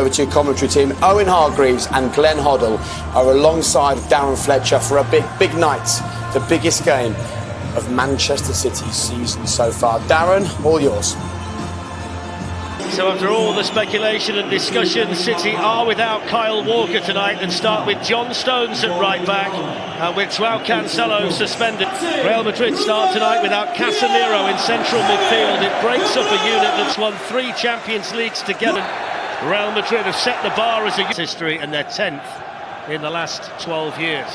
Over to commentary team. Owen Hargreaves and Glenn Hoddle are alongside Darren Fletcher for a big night. The biggest game of Manchester City's season so far. Darren, all yours. So after all the speculation and discussion, City are without Kyle Walker tonight and start with John Stones at right back and with Joao Cancelo suspended. Real Madrid start tonight without Casemiro in central midfield. It breaks up a unit that's won 3 Champions Leagues together. Real Madrid have set the bar as a history and they're 10th in the last 12 years.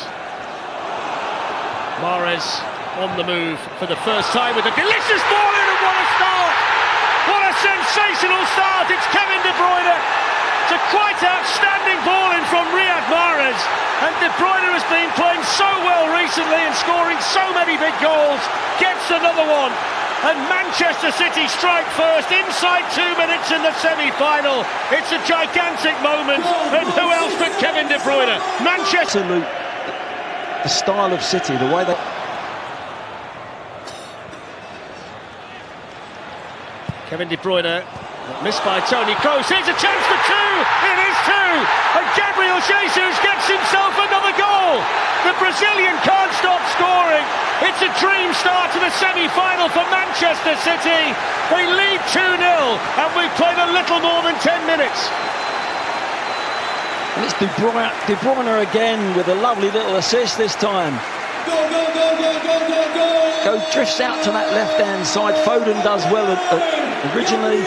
Mahrez on the move for the first time with a delicious ball in, and what a start! What a sensational start! It's Kevin De Bruyne. It's a quite outstanding ball in from Riyad Mahrez, and De Bruyne has been playing so well recently and scoring so many big goals. Gets another one, and Manchester City strike first inside 2 minutes in the semi-final. It's a gigantic moment, and who else but Kevin De Bruyne? Manchester. The style of City, the way they... Kevin De Bruyne, missed by Toni Kroos. Here's a chance for 2. It is 2. And Gabriel Jesus gets himself another goal. The Brazilian can't stop scoring. It's a dream start to the semi-final for Manchester City. They lead 2-0 and we've played a little more than 10 minutes. And it's De Bruyne again with a lovely little assist this time. Drifts out to that left-hand side. Foden does well originally.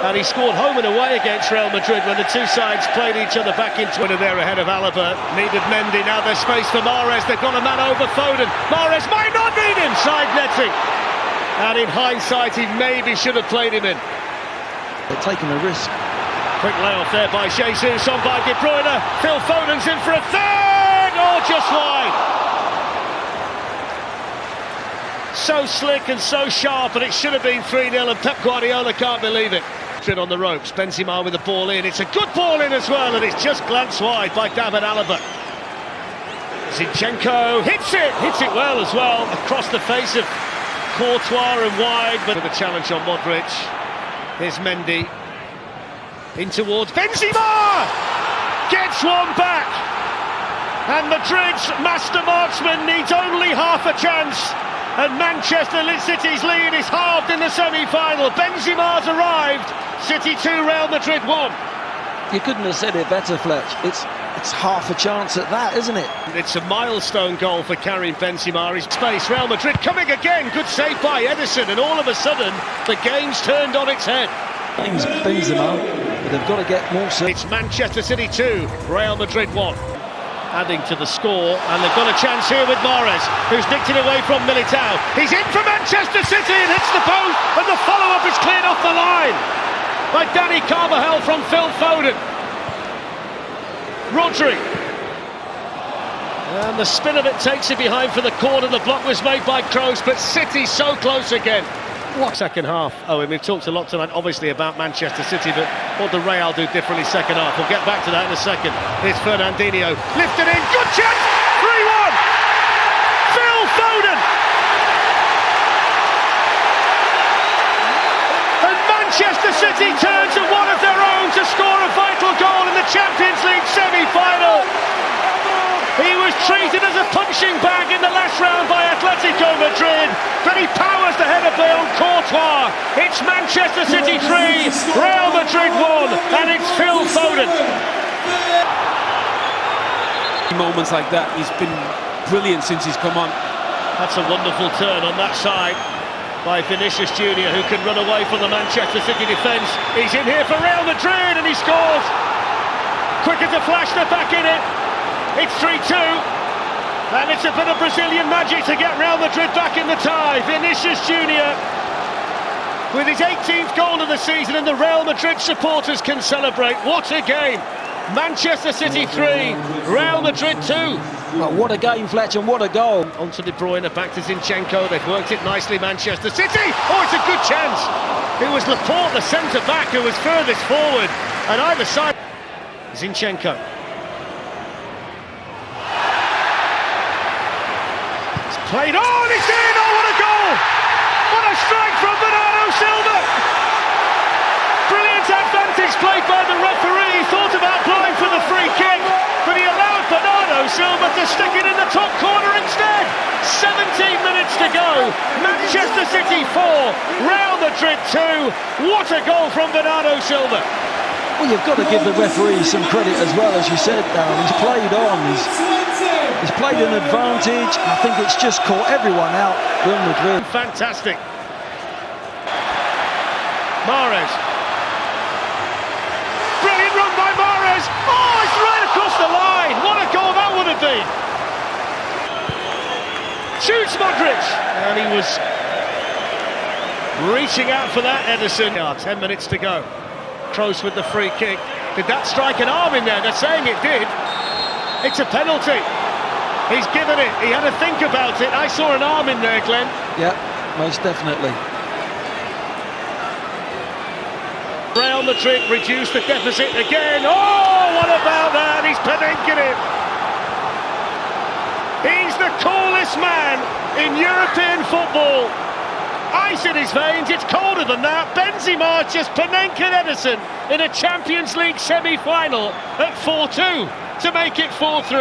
And he scored home and away against Real Madrid when the two sides played each other back in Twitter there ahead of Alaba. Needed Mendy, now there's space for Mahrez. They've got a man over Foden. Mahrez might not need him, side netting. And in hindsight, he maybe should have played him in. They're taking a risk. Quick layoff there by Jesus, on by De Bruyne. Phil Foden's in for a third! Oh, just wide. So slick and so sharp, and it should have been 3-0, and Pep Guardiola can't believe it. On the ropes, Benzema with the ball in. It's a good ball in as well, and it's just glanced wide by David Alaba. Zinchenko hits it well as well, across the face of Courtois and wide, but with a challenge on Modric. Here's Mendy. In towards Benzema! Gets one back! And Madrid's master marksman needs only half a chance. And Manchester City's lead is halved in the semi-final. Benzema's arrived. City 2, Real Madrid 1. You couldn't have said it better, Fletch. It's half a chance at that, isn't it? It's a milestone goal for Karim Benzema. His space, Real Madrid coming again. Good save by Ederson, and all of a sudden the game's turned on its head. Benzema, but they've got to get more. It's Manchester City 2, Real Madrid 1. Adding to the score, and they've got a chance here with Mahrez, who's nicked it away from Militao. He's in for Manchester City and hits the post, and the follow-up is cleared off the line by Dani Carvajal from Phil Foden. Rodri. And the spin of it takes it behind for the corner. The block was made by Kroos, but City so close again. What second half? Oh, and we've talked a lot tonight, obviously, about Manchester City, but what do Real do differently second half? We'll get back to that in a second. Here's Fernandinho, lifted in, good chance, 3-1! Phil Foden! And Manchester City turns to one of their own to score a vital goal in the Champions League semi-final. He was treated as a punching bag in the last round by Atletico Madrid, but he powers the header play on Courtois. It's Manchester City 3, Real Madrid 1, and it's Phil Foden. Moments like that, he's been brilliant since he's come on. That's a wonderful turn on that side by Vinicius Junior, who can run away from the Manchester City defence. He's in here for Real Madrid and he scores. Quick as a flash, they're back in it. It's 3-2, and it's a bit of Brazilian magic to get Real Madrid back in the tie. Vinicius Junior with his 18th goal of the season, and the Real Madrid supporters can celebrate. What a game! Manchester City 3, Real Madrid 2. Oh, what a game, Fletch, and what a goal. On to De Bruyne, back to Zinchenko. They've worked it nicely, Manchester City. Oh, it's a good chance. It was Laporte, the centre-back, who was furthest forward, and either side. Zinchenko. Played on, it's in! Oh, what a goal! What a strike from Bernardo Silva! Brilliant advantage played by the referee. He thought of to stick it in the top corner instead. 17 minutes to go. Manchester City 4, Real Madrid 2. What a goal from Bernardo Silva. Well, you've got to give the referee some credit as well, as you said, Darren. He's played on, he's played an advantage. I think it's just caught everyone out, Real Madrid. Fantastic. Mahrez. Brilliant run by Mahrez. Oh, it's right across the line. What a goal that would have been. Shoots Madrid. And he was reaching out for that, Ederson. 10 minutes to go. Kroos with the free kick. Did that strike an arm in there? They're saying it did. It's a penalty. He's given it. He had to think about it. I saw an arm in there, Glenn. Yeah, most definitely. Real Madrid reduced the deficit again. Oh, what about that? He's penenking it. He's the coolest man in European football. Ice in his veins, it's colder than that. Benzema just penenking Ederson in a Champions League semi-final at 4-2 to make it 4-3.